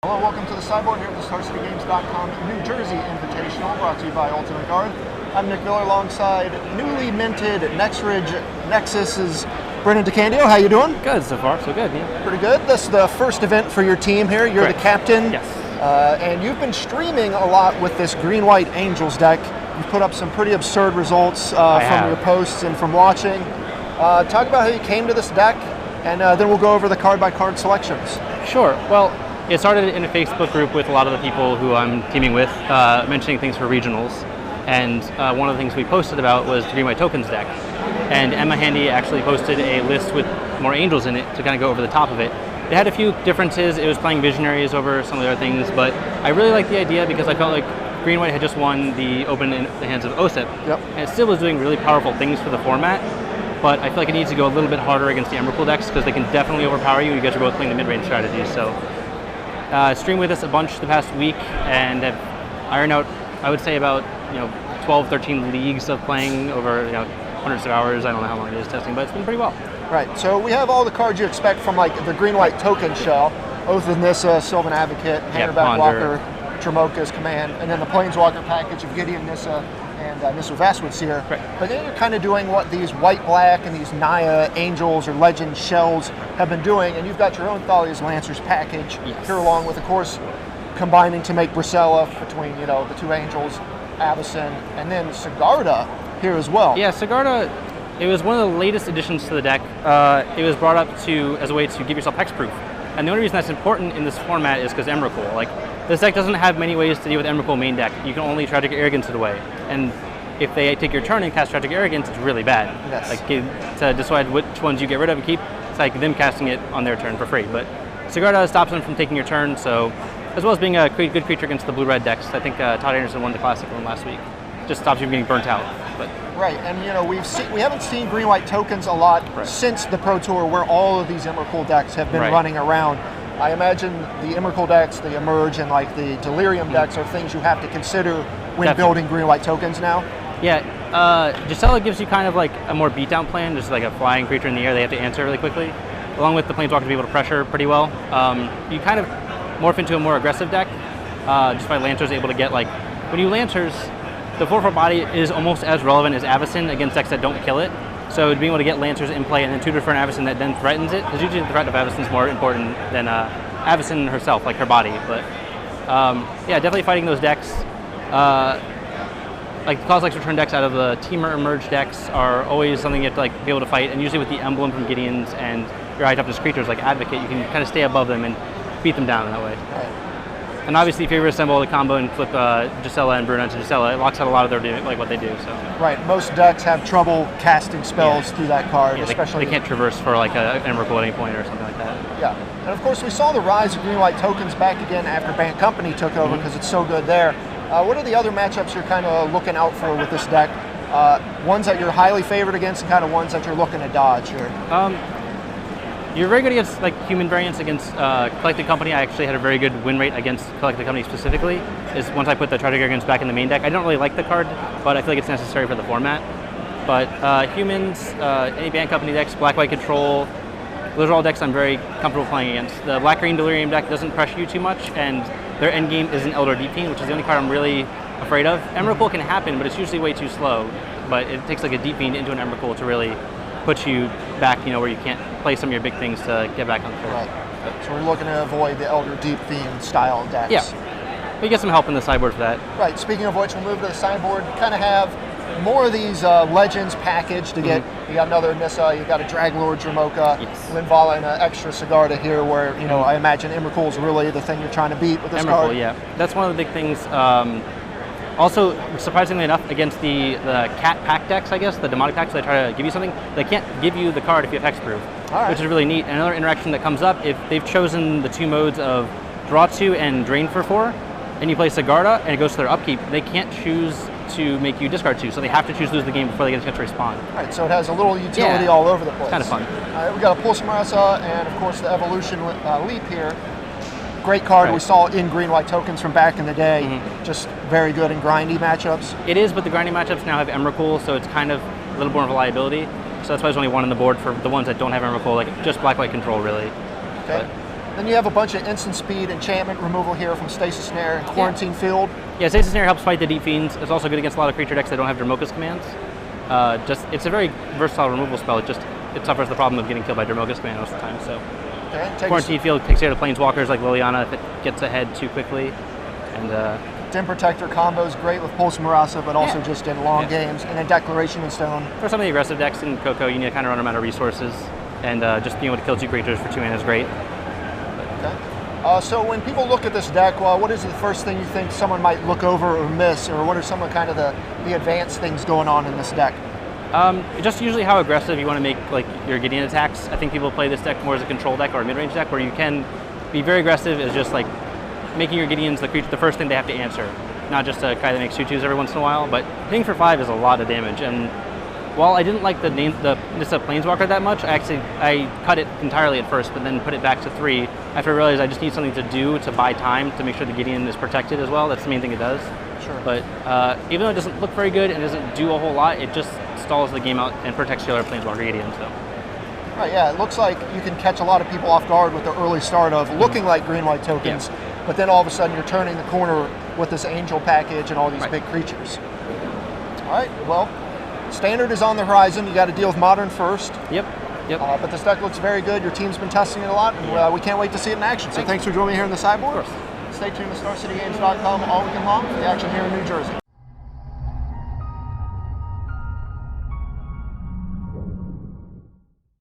Hello, welcome to the sideboard here at the StarCityGames.com New Jersey Invitational, brought to you by Ultimate Guard. I'm Nick Miller alongside newly minted Nexus's Brennan DeCandio. How you doing? Good so far, so good, yeah. Pretty good. This is the first event for your team here. You're Correct. The captain. Yes. And you've been streaming a lot with this Green-White Angels deck. You've put up some pretty absurd results from your posts and from watching. Talk about how you came to this deck, and then we'll go over the card-by-card selections. Sure. Well, it started in a Facebook group with a lot of the people who I'm teaming with, mentioning things for regionals. And one of the things we posted about was the Green-White Tokens deck. And Emma Handy actually posted a list with more Angels in it to kind of go over the top of it. It had a few differences. It was playing Visionaries over some of the other things, but I really liked the idea because I felt like Green-White had just won the Open in the hands of OSIP. Yep. And it still was doing really powerful things for the format, but I feel like it needs to go a little bit harder against the Emrakul decks because they can definitely overpower you. You guys are both playing the mid-range strategies, so streamed with us a bunch the past week and have ironed out, I would say, about 12, 13 leagues of playing over hundreds of hours. I don't know how long it is testing, but it's been pretty well. Right, so we have all the cards you expect from like the Green-White Token shell, Oath of Nissa, Sylvan Advocate, Handerback Walker, Tremoka's Command, and then the Planeswalker package of Gideon Nissa and Nissa Vastwood Seer. Right. But then you're kind of doing what these white-black and these Naya Angels or Legend shells have been doing, and you've got your own Thalia's Lancers package here, along with, of course, combining to make Bracella between the two Angels, Avacyn, and then Sigarda here as well. Yeah, Sigarda, it was one of the latest additions to the deck. It was brought up as a way to give yourself hexproof. And the only reason that's important in this format is because Emrakul. Like, this deck doesn't have many ways to deal with Emrakul main deck. You can only Tragic Arrogance it away. And if they take your turn and cast Tragic Arrogance, it's really bad. Yes. Like, to decide which ones you get rid of and keep, it's like them casting it on their turn for free. But Sigarda stops them from taking your turn, so as well as being a good creature against the blue-red decks. I think Todd Anderson won the Classic one last week. Just stops you from getting burnt out. But right, and we haven't seen Green-White Tokens a lot since the Pro Tour, where all of these Emrakul decks have been running around. I imagine the Emrakul decks, the Emerge, and like the Delirium decks are things you have to consider when building Green-White Tokens now. Yeah, Gisela gives you kind of like a more beatdown plan, just like a flying creature in the air they have to answer really quickly, along with the Planeswalker to be able to pressure pretty well. You kind of morph into a more aggressive deck just by Lancers able to get, like, when you Lancers, the 4/4 body is almost as relevant as Avacyn against decks that don't kill it. So being able to get Lancers in play and then tutor for an Avacyn that then threatens it, because usually the threat of Avacyn is more important than Avacyn herself, like her body. But yeah, definitely fighting those decks. Like the Cosmos return decks out of the Teamer Emerge decks are always something you have to be able to fight, and usually with the emblem from Gideon's and your high toughness creatures like Advocate, you can kind of stay above them and beat them down that way. Right. And obviously, if you ever assemble the combo and flip Gisela and Bruna into Gisela, it locks out a lot of their what they do. So right, most decks have trouble casting spells through that card, especially they can't traverse for like an Emrakul at any point or something like that. Yeah, and of course we saw the rise of Green-White Tokens back again after Bant Company took over because it's so good there. What are the other matchups you're kind of looking out for with this deck? Ones that you're highly favored against, and kind of ones that you're looking to dodge here. You're very good against human variants against Collected Company. I actually had a very good win rate against Collected Company specifically, is once I put the Tragic Arrogance back in the main deck. I don't really like the card, but I feel like it's necessary for the format. But humans, any Band Company decks, Black-White Control, those are all decks I'm very comfortable playing against. The Black-Green Delirium deck doesn't pressure you too much, and their endgame is an Elder Deep Fiend, which is the only card I'm really afraid of. Emrakul can happen, but it's usually way too slow. But it takes like a Deep Fiend into an Emrakul to really put you back, where you can't play some of your big things to get back on the field. Right. So we're looking to avoid the Elder Deep Fiend style decks. Yeah. We get some help in the sideboard for that. Right. Speaking of which, we'll move to the sideboard. Kind of have more of these Legends package to get. You got another Nissa, you got a Draglord Tremoka, Linvala, and an extra Sigarda here, where I imagine Emrakul is really the thing you're trying to beat with this card. Emrakul, yeah. That's one of the big things. Also, surprisingly enough, against the cat pack decks, I guess, the demonic packs, they try to give you something, they can't give you the card if you have hexproof, which is really neat. Another interaction that comes up, if they've chosen the two modes of draw 2 and drain for 4, and you play Sigarda and it goes to their upkeep, they can't choose to make you discard 2, so they have to choose to lose the game before they get a chance to respond. Right, so it has a little utility all over the place. Kind of fun. All right, we got a Pulse Marissa and of course the Evolution Leap here. Great card we saw in Green-White Tokens from back in the day. Just very good in grindy matchups. It is, but the grindy matchups now have Emrakul, so it's kind of a little more of a liability. So that's why there's only one on the board for the ones that don't have Emrakul, like just Black-White Control, really. Okay. Then you have a bunch of instant speed enchantment removal here from Stasis Snare and Quarantine Field. Yeah, Stasis Snare helps fight the Deep Fiends. It's also good against a lot of creature decks that don't have Dromoka's commands. It's a very versatile removal spell. It suffers the problem of getting killed by Dromoka's command most of the time. So Quarantine Field takes care of planeswalkers like Liliana if it gets ahead too quickly. And Dim Protector combo is great with Pulse Marasa, but also just in long games. And then Declaration in Stone. For some of the aggressive decks in Coco, you need to kind of run them out of resources. And just being able to kill 2 creatures for 2 mana is great. Okay. So when people look at this deck, well, what is the first thing you think someone might look over or miss, or what are some of kind of the advanced things going on in this deck? Just usually how aggressive you want to make like your Gideon attacks. I think people play this deck more as a control deck or a mid-range deck where you can be very aggressive is just like making your Gideons the first thing they have to answer, not just a guy that makes 2/2s every once in a while. But hitting for 5 is a lot of damage, and while I didn't like the Nissa Planeswalker that much, I cut it entirely at first, but then put it back to 3 after I realized I just need something to do to buy time to make sure the Gideon is protected as well. That's the main thing it does. Sure. But even though it doesn't look very good and doesn't do a whole lot, it just stalls the game out and protects your other Planeswalker Gideon. So. Right, yeah, it looks like you can catch a lot of people off guard with the early start of looking like green-white tokens, but then all of a sudden you're turning the corner with this Angel package and all these big creatures. All right, well, Standard is on the horizon. You got to deal with Modern first. Yep. But this deck looks very good. Your team's been testing it a lot, and we can't wait to see it in action. So thanks for joining me here in the sideboard. Of course. Stay tuned to StarCityGames.com all weekend long for the action here in New Jersey.